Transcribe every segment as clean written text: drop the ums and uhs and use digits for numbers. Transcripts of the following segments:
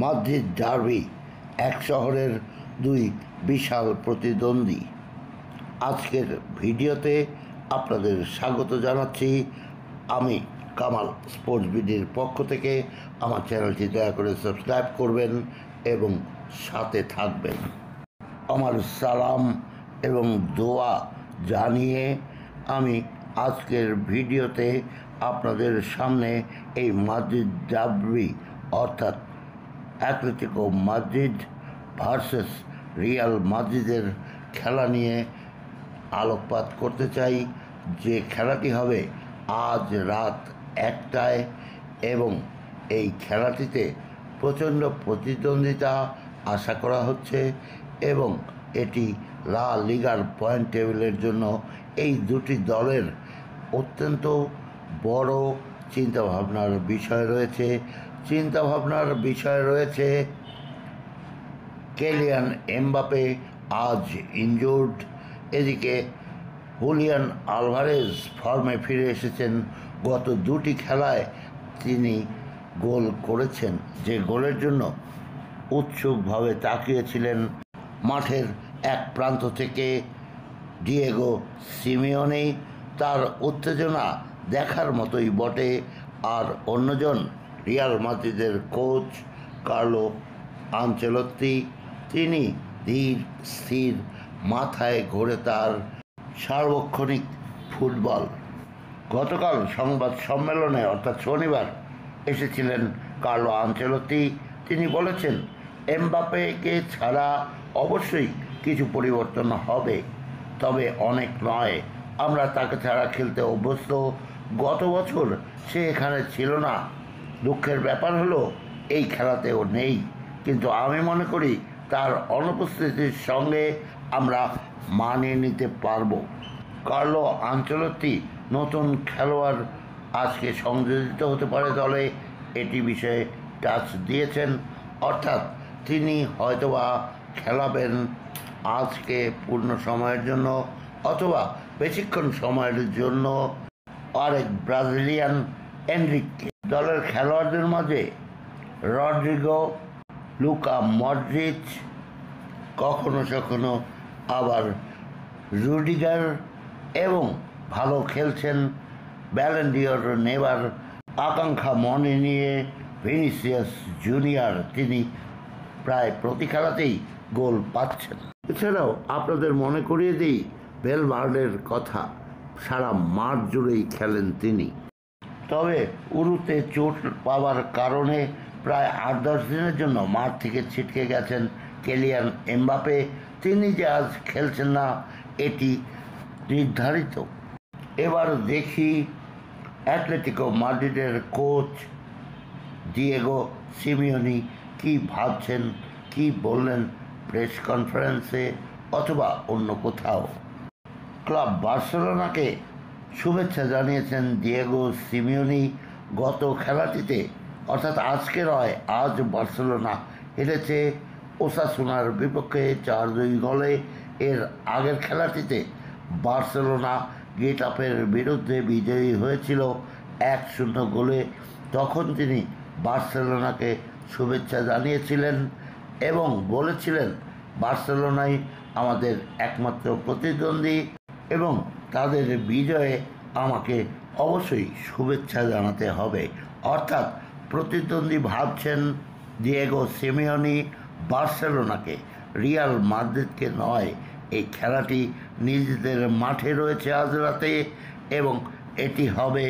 Madrid derby, এক শহরের দুই বিশাল প্রতিদ্বন্দ্বী। আজকের ভিডিওতে আপনাদের স্বাগত জানাচ্ছি আমি কামাল স্পোর্টস বিডির পক্ষ থেকে। আমার চ্যানেলটি দয়া করে সাবস্ক্রাইব করবেন এবং সাথে থাকবেন। আমার সালাম এবং দোয়া জানিয়ে আমি আজকের ভিডিওতে আপনাদের সামনে এই মাদ্রিদ ডার্বি অর্থাৎ অ্যাটলেটিকো মাদ্রিদ ভার্সেস রিয়াল মাদ্রিদের খেলা নিয়ে আলোকপাত করতে চাই। যে খেলাটি হবে আজ রাত 1টায় এবং এই খেলাটিতে প্রচণ্ড প্রতিদ্বন্দ্বিতা আশা করা হচ্ছে এবং এটি লা লিগার পয়েন্ট টেবিলের জন্য এই দুটি দলের অত্যন্ত বড় চিন্তাভাবনার বিষয় রয়েছে। কেলিয়ান এমবাপে আজ ইনজুর্ড, এদিকে হুলিয়ান আলভারেজ ফর্মে ফিরে এসেছেন। গত দুটি খেলায় তিনি গোল করেছেন, যে গোলের জন্য উৎসুকভাবে তাকিয়েছিলেন মাঠের এক প্রান্ত থেকে ডিয়েগো সিমিওনে। তার উত্তেজনা দেখার মতোই বটে। আর অন্যজন রিয়াল মাদ্রিদের কোচ কার্লো আনচেলত্তি। তিনি ধীর স্থির মাথায় ঘোরে তার সার্বক্ষণিক ফুটবল। গতকাল সংবাদ সম্মেলনে অর্থাৎ শনিবার এসেছিলেন কার্লো আনচেলত্তি। তিনি বলেছেন, এমবাপেকে ছাড়া অবশ্যই কিছু পরিবর্তন হবে, তবে অনেক নয়। আমরা তাকে ছাড়া খেলতে অভ্যস্ত। গত বছর সে এখানে ছিল না। দুঃখের ব্যাপার হলো এই খেলাতেও নেই, কিন্তু আমি মনে করি তার অনুপস্থিতির সঙ্গে আমরা মানিয়ে নিতে পারব। কার্লো আনচেলত্তি নতুন খেলোয়াড় আজকে সংযোজিত হতে পারে দলে, এটি বিষয়ে টাচ দিয়েছেন। অর্থাৎ তিনি হয়তোবা খেলাবেন আজকে পূর্ণ সময়ের জন্য অথবা বেশিক্ষণ সময়ের জন্য আরেক ব্রাজিলিয়ান এনরিকে। দলের খেলোয়াড়দের মাঝে রড্রিগো, লুকা মডরিচ, কখনো কখনো আবার রুডিগার এবং ভালো খেলছেন ব্যালন ডি'র নেবার আকাঙ্ক্ষা মনে নিয়ে ভিনিসিয়াস জুনিয়র। তিনি প্রায় প্রতি খেলাতেই গোল পাচ্ছেন। এছাড়াও আপনাদের মনে করিয়ে দিই ভ্যালভার্ডের কথা। সারা মাঠ জুড়েই খেলেন তিনি, তবে উরুতে চোট পাওয়ার কারণে প্রায় 8-10 দিনের জন্য মাঠ থেকে ছিটকে গেছেন কেলিয়ান এমবাপে। তিনি যে আজ খেলছেন না এটি নির্ধারিত। এবার দেখি অ্যাটলেটিকো মাদ্রিদের কোচ ডিয়েগো সিমিওনি কি ভাবছেন, কি বললেন প্রেস কনফারেন্সে অথবা অন্য কোথাও। ক্লাব বার্সেলোনাকে শুভেচ্ছা জানিয়েছেন ডিয়েগো সিমিওনি। গত খেলাটিতে অর্থাৎ আজকে নয়, আজ বার্সেলোনা হেরেছে ওসাসুনার বিপক্ষে 4-2 গোলে। এর আগের খেলাটিতে বার্সেলোনা গেটাফের বিরুদ্ধে বিজয়ী হয়েছিল 1-0 গোলে। তখন তিনি বার্সেলোনাকে শুভেচ্ছা জানিয়েছিলেন এবং বলেছিলেন, বার্সেলোনাই আমাদের একমাত্র প্রতিদ্বন্দ্বী এবং তাদের বিজয়ে আমাকে অবশ্যই শুভেচ্ছা জানাতে হবে। অর্থাৎ প্রতিদ্বন্দ্বী ভাবছেন ডিয়েগো সিমিওনি বার্সেলোনাকে, রিয়াল মাদ্রিদকে নয়। এই খেলাটি নিজেদের মাঠে রয়েছে আজ রাতে এবং এটি হবে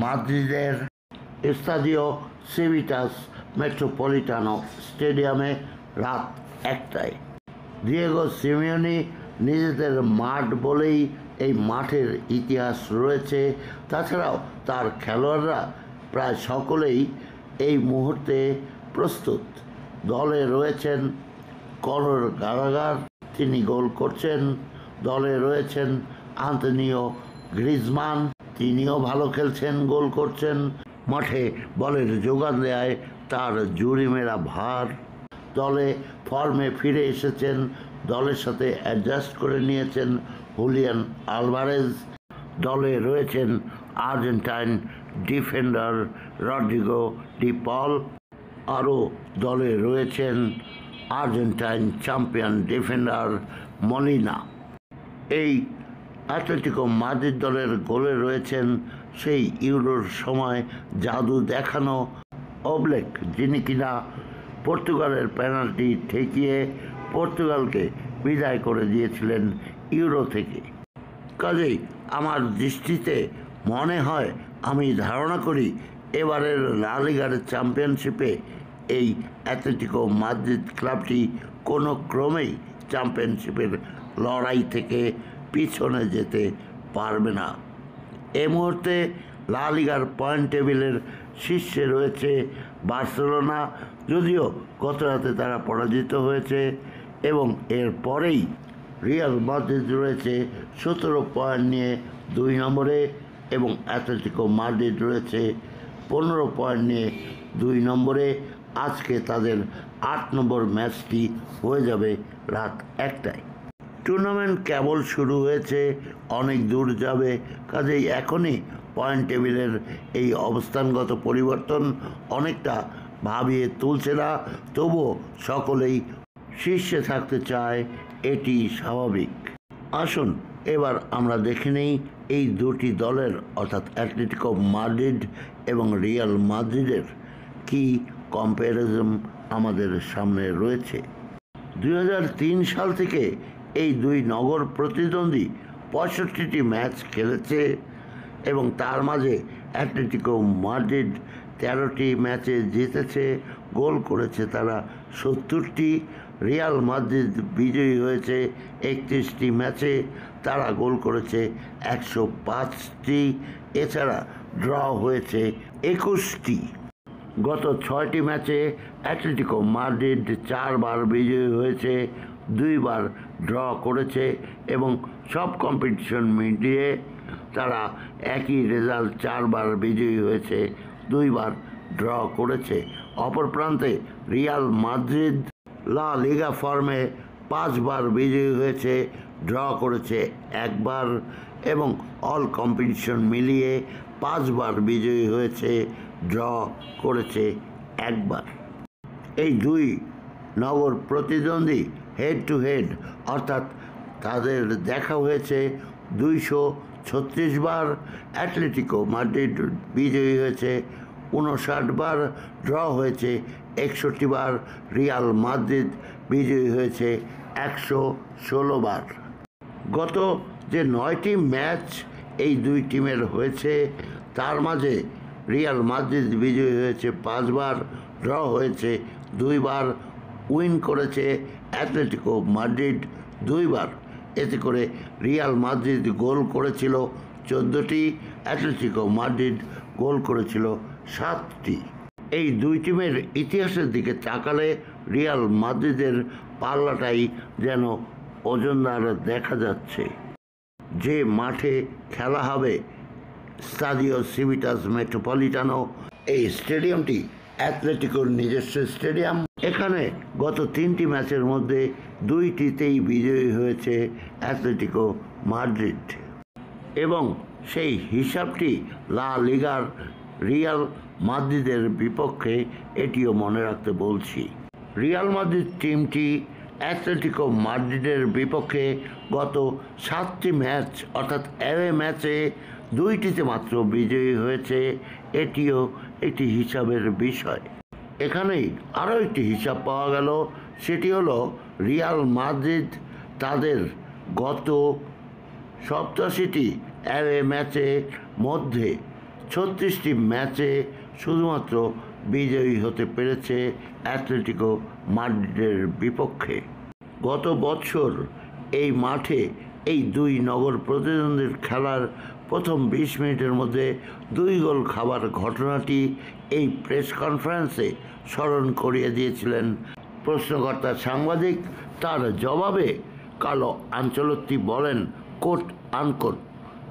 মাদ্রিদের স্টাডিও সিভিটাস মেট্রোপলিটানো স্টেডিয়ামে রাত 1টায়। ডিয়েগো সিমিওনি নিজেদের মাঠ বলেই এই মাঠের ইতিহাস রয়েছে। তাছাড়াও তার খেলোয়াড়রা প্রায় সকলেই এই মুহূর্তে প্রস্তুত। দলে রয়েছেন কনর গালাগার, তিনি গোল করছেন। দলে রয়েছেন আন্তোনিও গ্রিজমান, তিনিও ভালো খেলছেন, গোল করছেন। মাঠে বলের যোগান দেয় তার জুরিমেরা ভার। দলে ফর্মে ফিরে এসেছেন, দলের সাথে অ্যাডজাস্ট করে নিয়েছেন হুলিয়ান আলভারেজ। দলে রয়েছেন আর্জেন্টাইন ডিফেন্ডার রড্রিগো ডি পল আরও দলে রয়েছেন আর্জেন্টাইন চ্যাম্পিয়ন ডিফেন্ডার মলিনা। এই অ্যাটলেটিকো মাদ্রিদ দলের গোলে রয়েছেন সেই ইউরোর সময় জাদু দেখানো ওবলেক, যিনি কিনা পর্তুগালের পেনাল্টি ঠেকিয়ে পর্তুগালকে বিদায় করে দিয়েছিলেন ইউরো থেকে। কাজেই আমার দৃষ্টিতে মনে হয়, আমি ধারণা করি, এবারের লা লিগার চ্যাম্পিয়নশিপে এই অ্যাটলেটিকো মাদ্রিদ ক্লাবটি কোনো ক্রমেই চ্যাম্পিয়নশিপের লড়াই থেকে পিছনে যেতে পারবে না। এই মুহূর্তে লা লিগার পয়েন্ট টেবিলের শীর্ষে রয়েছে বার্সেলোনা, যদিও গত রাতে তারা পরাজিত হয়েছে, এবং এর পরেই রিয়াল মাদ্রিদ রয়েছে 17 পয়েন্ট নিয়ে 2 নম্বরে, এবং অ্যাটলেটিকো মাদ্রিদ রয়েছে 15 পয়েন্ট নিয়ে 2 নম্বরে। আজকে তাদের 8 নম্বর ম্যাচটি হয়ে যাবে রাত 1টায়। টুর্নামেন্ট কেবল শুরু হয়েছে, অনেক দূর যাবে, কাজেই এখনই পয়েন্ট টেবিলের এই অবস্থানগত পরিবর্তন অনেকটা ভাবিয়ে তুলছে না। তবুও সকলেই শীর্ষে থাকতে চায়, এটি স্বাভাবিক। আসুন এবার আমরা দেখে নেই এই দুটি দলের, অর্থাৎ অ্যাটলেটিকো মাদ্রিদ এবং রিয়াল মাদ্রিদের কি কম্প্যারিজন আমাদের সামনে রয়েছে। 2003 সাল থেকে এই দুই নগর প্রতিদ্বন্দ্বী 65টি ম্যাচ খেলেছে, এবং তার মাঝে অ্যাটলেটিকো মাদ্রিদ 13টি ম্যাচে জিতেছে, গোল করেছে তারা 70টি। রিয়াল মাদ্রিদ বিজয়ী হয়েছে 31টি ম্যাচে, তারা গোল করেছে 105টি। এছাড়া ড্র হয়েছে 21টি। গত 6টি ম্যাচে অ্যাটলেটিকো মাদ্রিদ 4 বার বিজয়ী হয়েছে, 2 বার ড্র করেছে, এবং সব কম্পিটিশন মিলিয়ে তারা একই রেজাল্ট, 4 বার বিজয়ী হয়েছে, 2 বার ড্র করেছে। অপর প্রান্তে রিয়াল মাদ্রিদ লা লিগা ফর্মে 5 বার বিজয়ী হয়েছে, ড্র করেছে 1 বার, এবং অল কম্পিটিশন মিলিয়ে 5 বার বিজয়ী হয়েছে, ড্র করেছে 1 বার। এই দুই নগর প্রতিদ্বন্দ্বী হেড টু হেড, অর্থাৎ তাদের দেখা হয়েছে 236 বার। অ্যাটলেটিকো মাদ্রিদ বিজয়ী হয়েছে 59 বার, ড্র হয়েছে 61 বার। রিয়াল মাদ্রিদ বিজয়ী হয়েছে 116 বার। গত যে 9টি ম্যাচ এই দুই টিমের হয়েছে, তার মাঝে রিয়াল মাদ্রিদ বিজয়ী হয়েছে 5 বার, ড্র হয়েছে 2 বার, উইন করেছে অ্যাটলেটিকো মাদ্রিদ 2 বার। এতে করে রিয়াল মাদ্রিদ গোল করেছিল 14টি, অ্যাটলেটিকো মাদ্রিদ গোল করেছিল 7টি। এই দুই টিমের ইতিহাসের দিকে তাকালে রিয়াল মাদ্রিদের পাল্লাটাই যেন ওজনদার দেখা যাচ্ছে। যে মাঠে খেলা হবে, স্টাডিও সিভিটাস মেট্রোপলিটানো, এই স্টেডিয়ামটি অ্যাটলেটিকোর নিজস্ব স্টেডিয়াম। এখানে গত 3টি ম্যাচের মধ্যে 2টিতেই বিজয়ী হয়েছে অ্যাটলেটিকো মাদ্রিদ, এবং সেই হিসাবটি লা লিগার রিয়াল মাদ্রিদের বিপক্ষে, এটিও মনে রাখতে বলছি। রিয়াল মাদ্রিদ টিমটি অ্যাটলেটিকো মাদ্রিদের বিপক্ষে গত 7টি ম্যাচ, অর্থাৎ অ্যাওয়ে ম্যাচে 2টিতে মাত্র বিজয়ী হয়েছে, এটিও একটি হিসাবের বিষয়। এখানেই আরও একটি হিসাব পাওয়া গেল, সেটি হলো রিয়াল মাদ্রিদ তাদের গত 87টি অ্যাওয়ে ম্যাচের মধ্যে 36টি ম্যাচে শুধুমাত্র বিজয়ী হতে পেরেছে অ্যাটলেটিকো মাদ্রিদের বিপক্ষে। গত বছর এই মাঠে এই দুই নগর প্রতিদ্বন্দ্বীর খেলার প্রথম 20 মিনিটের মধ্যে 2 গোল খাবার ঘটনাটি এই প্রেস কনফারেন্সে স্মরণ করিয়ে দিয়েছিলেন প্রশ্নকর্তা সাংবাদিক। তার জবাবে কার্লো আনচেলত্তি বলেন, কোট আনকোট,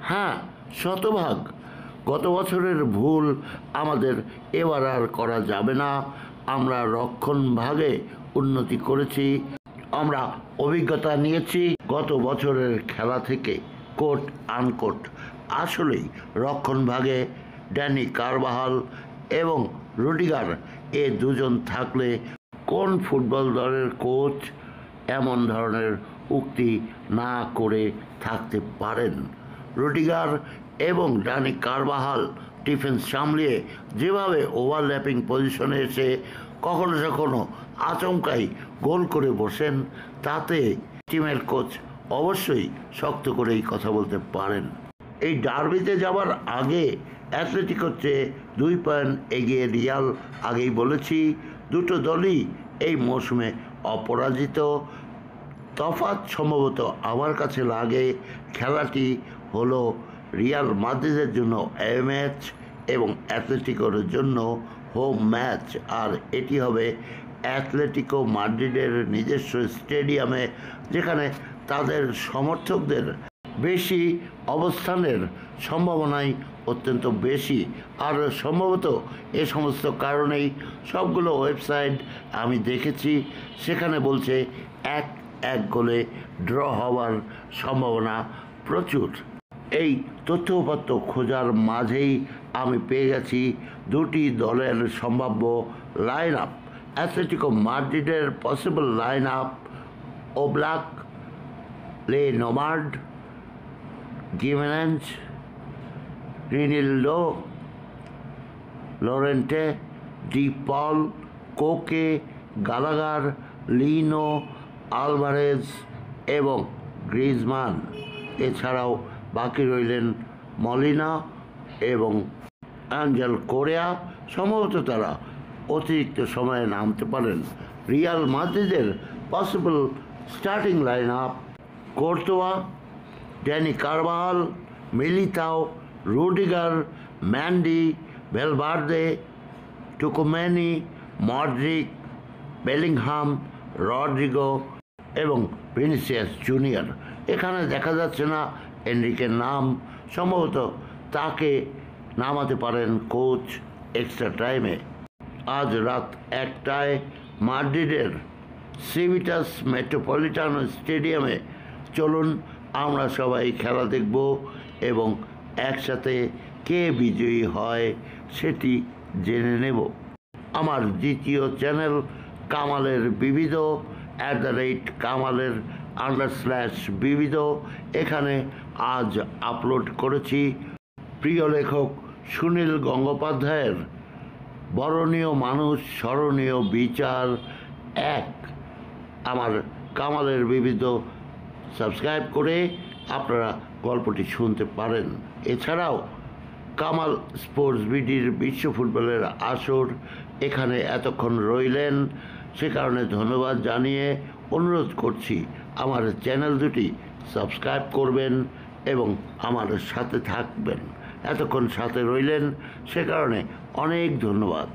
হ্যাঁ, শতভাগ গত বছরের ভুল আমাদের এবার আর করা যাবে না। আমরা রক্ষণভাগে উন্নতি করেছি, আমরা অভিজ্ঞতা নিয়েছি গত বছরের খেলা থেকে, কোট আনকোট। আসলেই রক্ষণভাগে ড্যানি কারবাহাল এবং রুডিগার এ দুজন থাকলে কোন ফুটবল দলের কোচ এমন ধরনের উক্তি না করে থাকতে পারেন? রুডিগার এবং ডানি কারবাহাল ডিফেন্স সামলিয়ে যেভাবে ওভারল্যাপিং পজিশনে এসে কখনো কখনো আচমকাই গোল করে বসেন, তাতে টিমের কোচ অবশ্যই শক্ত করেই কথা বলতে পারেন। এই ডার্বিতে যাবার আগে অ্যাথলেটিকোর চেয়ে 2 পয়েন্ট এগিয়ে রিয়াল। আগেই বলেছি দুটো দলই এই মৌসুমে অপরাজিত। তফাৎ সম্ভবত আমার কাছে লাগে খেলাটি হলো রিয়াল মাদ্রিদের জন্য অ্যাওয়ে ম্যাচ এবং অ্যাথলেটিকোর জন্য হোম ম্যাচ, আর এটি হবে অ্যাথলেটিকো মাদ্রিদের নিজস্ব স্টেডিয়ামে, যেখানে তাদের সমর্থকদের বেশি অবস্থানের সম্ভাবনাই অত্যন্ত বেশি। আর সম্ভবত এ সমস্ত কারণেই সবগুলো ওয়েবসাইট আমি দেখেছি সেখানে বলছে 1-1 গোলে ড্র হওয়ার সম্ভাবনা প্রচুর। এই তথ্যপত্র খোঁজার মাঝেই আমি পেয়ে গেছি দুটি দলের সম্ভাব্য লাইন আপ। অ্যাথলেটিকো মাদ্রিদের possible line up: Oblak, Lenormand, Gimenez, Reinildo, Llorente, de Paul, Koke, Gallagher, Lino, Alvarez এবং গ্রিজমান। এছাড়াও বাকি রইলেন মলিনা এবং অ্যাঞ্জেল কোরেয়া। সম্ভবত তারা অতিরিক্ত সময়ে নামতে পারেন। রিয়াল মাদ্রিদের possible starting line up: Courtois, Dani Carvajal, Militao, Rudiger, Mendy, Valverde, টুকুমেনি, মডরিক, বেলিংহাম, রড্রিগো এবং ভিনিসিয়াস জুনিয়র। এখানে দেখা যাচ্ছে না এনরিকের নাম, সম্ভবত তাকে নামাতে পারেন কোচ এক্সট্রা টাইমে। আজ রাত 1টায় মাদ্রিদের সিভিটাস মেট্রোপলিটানো স্টেডিয়ামে চলুন আমরা সবাই খেলা দেখব এবং একসাথে কে বিজয়ী হয় সেটি জেনে নেব। আমার দ্বিতীয় চ্যানেল কামালের বিবিধ @কামালের_বিবিধ, এখানে আজ আপলোড করেছি প্রিয় লেখক সুনীল গঙ্গোপাধ্যায়ের বরণীয় মানুষ স্মরণীয় বিচার 1। আমার কামালের বিবিধ সাবস্ক্রাইব করে আপনারা গল্পটি শুনতে পারেন। এছাড়াও কামাল স্পোর্টস বিডির বিশ্ব ফুটবলের আসর এখানে এতক্ষণ রইলেন, সে কারণে ধন্যবাদ জানিয়ে অনুরোধ করছি আমার চ্যানেল দুটি সাবস্ক্রাইব করবেন এবং আমার সাথে থাকবেন। এতক্ষণ সাথে রইলেন সে কারণে অনেক ধন্যবাদ।